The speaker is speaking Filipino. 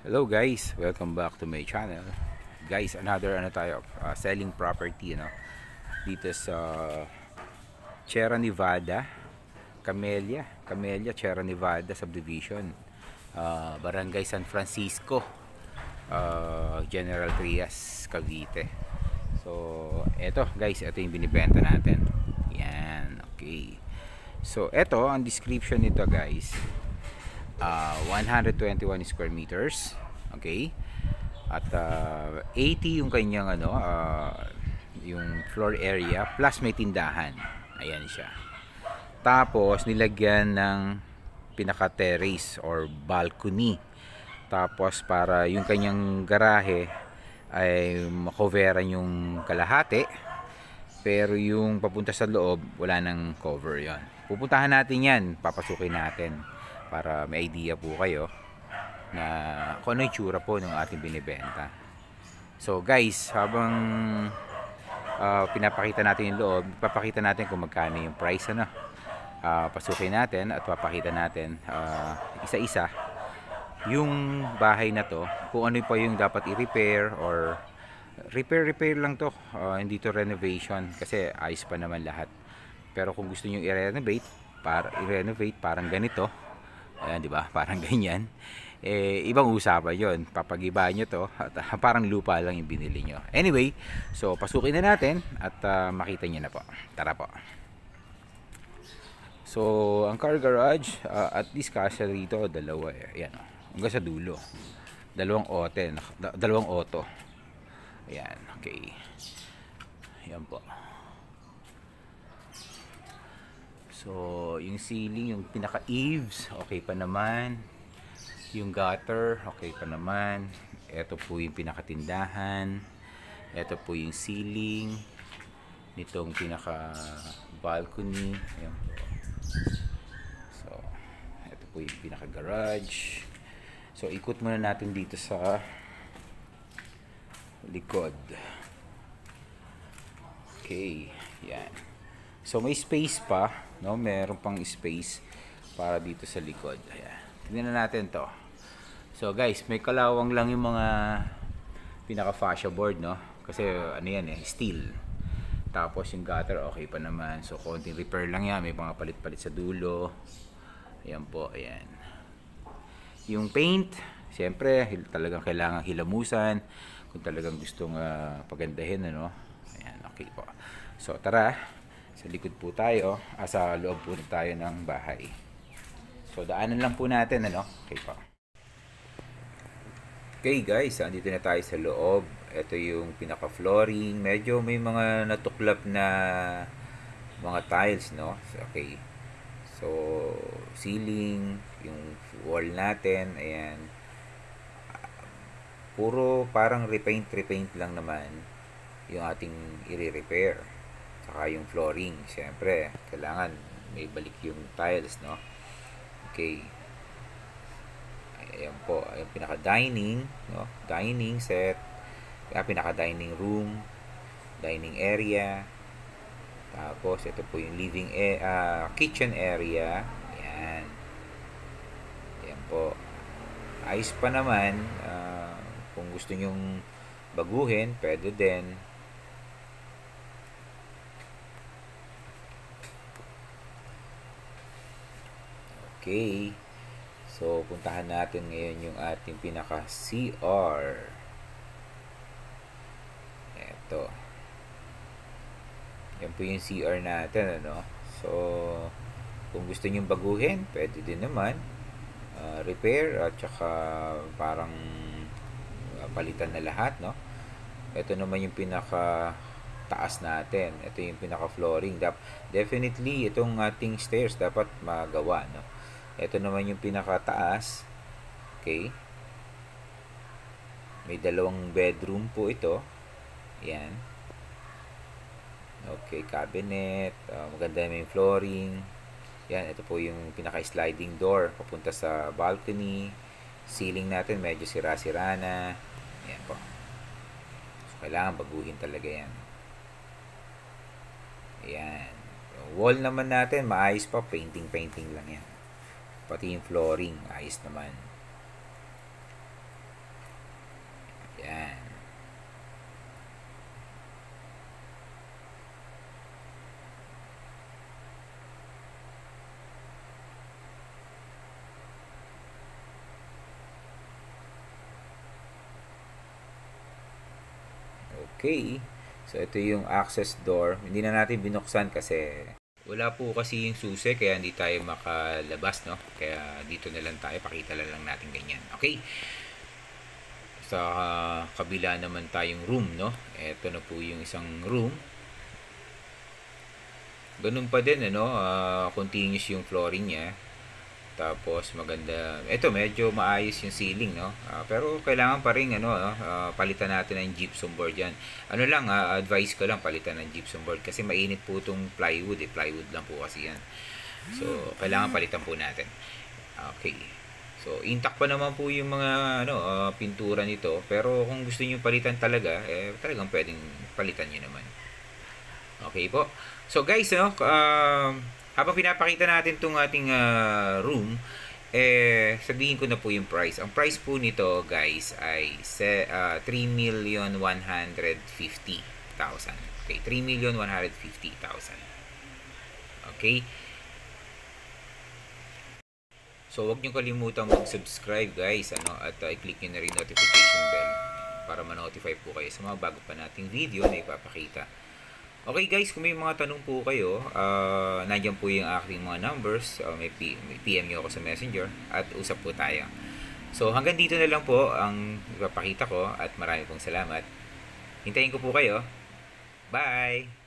Hello guys, welcome back to my channel. Guys, another selling property dito sa Sierra Nevada, Camellia Sierra Nevada subdivision. Barangay San Francisco, General Trias, Cavite. So, ito yung binibenta natin. Yan, okay. So, ito ang description nito, guys. 121 square meters, okay, at 80 yung kanyang yung floor area plus may tindahan. Ayan siya. Tapos nilagyan ng pinaka terrace or balcony, tapos para yung kanyang garahe ay makoveran yung kalahati, pero yung papunta sa loob wala nang cover. Yon, pupuntahan natin yan, papasukin natin para may idea po kayo na kung ano yung tsura po ng ating binibenta. So guys, habang pinapakita natin yung loob, papakita natin kung magkano yung price. Pasukin natin at papakita natin isa-isa yung bahay na to, kung ano pa yung dapat i-repair or repair lang to. Hindi to renovation kasi ayos pa naman lahat. Pero kung gusto niyo i-renovate, parang ganito. Ayan, di ba? Parang ganyan. Ibang usapan yon. Papagiba nyo to at parang lupa lang yung binili nyo. Anyway, so pasukin na natin at makita nyo na po. Tara po. So, ang car garage, at least kasya rito, dalawa. Ayan, hanggang sa dulo. Dalawang auto. Ayan, okay. Ayan po. So, yung ceiling, yung pinaka-eaves, okay pa naman. Yung gutter, okay pa naman. Ito po yung pinakatindahan. Ito po yung ceiling. Nitong pinaka-balcony. Ayan po. So, ito po yung pinaka-garage. So, ikot muna natin dito sa likod. Okay, yan. So, may space pa, no? Meron pang space para dito sa likod. Ayan. Tingnan na natin to. So, guys, may kalawang lang yung mga pinaka-fascia board, no? Kasi, ano yan steel. Tapos, yung gutter, okay pa naman. So, konting repair lang yan. May mga palit-palit sa dulo. Ayan po, ayan. Yung paint, siyempre, talagang kailangan hilamusan. Kung talagang gustong pagandahin, ano? Ayan, okay po. So, tara. Sa likod po tayo, sa loob po tayo ng bahay. So, daanan lang po natin, ano? Okay po. Okay guys, andito na tayo sa loob. Ito yung pinaka-flooring. Medyo may mga natuklap na mga tiles, no? Okay. So, ceiling, yung wall natin, ayan. Puro parang repaint lang naman yung ating i-repair. Saka yung flooring, siyempre, kailangan may balik yung tiles, no? Okay. Ayan po, yung pinaka-dining, no? Dining set, pinaka-dining room, dining area. Tapos, ito po yung kitchen area. Ayan. Ayan po. Ayos pa naman. Kung gusto nyong baguhin, pwede din. Okay. So, puntahan natin ngayon yung ating pinaka-CR. Ito. Yan po yung CR natin, ano? So, kung gusto nyo baguhin, pwede din naman. Repair at saka parang palitan na lahat, no? Ito naman yung pinaka-taas natin. Ito yung pinaka-flooring. Definitely, itong ating stairs dapat magawa, no? Ito naman yung pinaka-taas. Okay. May dalawang bedroom po ito. Yan. Okay, cabinet. Maganda yung flooring. Yan, ito po yung pinaka-sliding door papunta sa balcony. Ceiling natin medyo sira-sira na. Yan po. So, kailangan baguhin talaga yan. Ayan. Wall naman natin, maayos pa. Painting lang yan. Pati yung flooring, ayos naman. Okay. So, ito yung access door. Hindi na natin binuksan kasi wala po kasi yung susi kaya hindi tayo makalabas, no? Kaya dito na lang tayo. Pakita lang natin ganyan. Okay. Sa kabila naman tayong room, no? Ito na po yung isang room. Ganun pa din, ano? Continuous yung flooring niya. Tapos maganda. Ito medyo maayos yung ceiling, no. Pero kailangan pa rin ano, no? Palitan natin ng gypsum board 'yan. Ano lang, advice ko lang palitan ng gypsum board kasi mainit po tong plywood, plywood lang po kasi 'yan. So kailangan palitan po natin. Okay. So intact pa naman po yung mga ano, pintura nito, pero kung gusto niyo palitan talaga, talagang pwedeng palitan niyo naman. Okay po. So guys, ano, habang pinapakita natin itong ating room, sabihin ko na po yung price. Ang price po nito, guys, ay 3,150,000. Okay, 3,150,000. Okay? So, huwag niyo kalimutang mag-subscribe, guys, ano, at i-click niyo na rin notification bell para ma-notify po kayo sa mga bago pa nating video na ipapakita. Okay guys, kung may mga tanong po kayo, nandiyan po yung aking mga numbers. May PM nyo ako sa Messenger at usap po tayo. So hanggang dito na lang po ang ipapakita ko at marami pong salamat. Hintayin ko po kayo. Bye!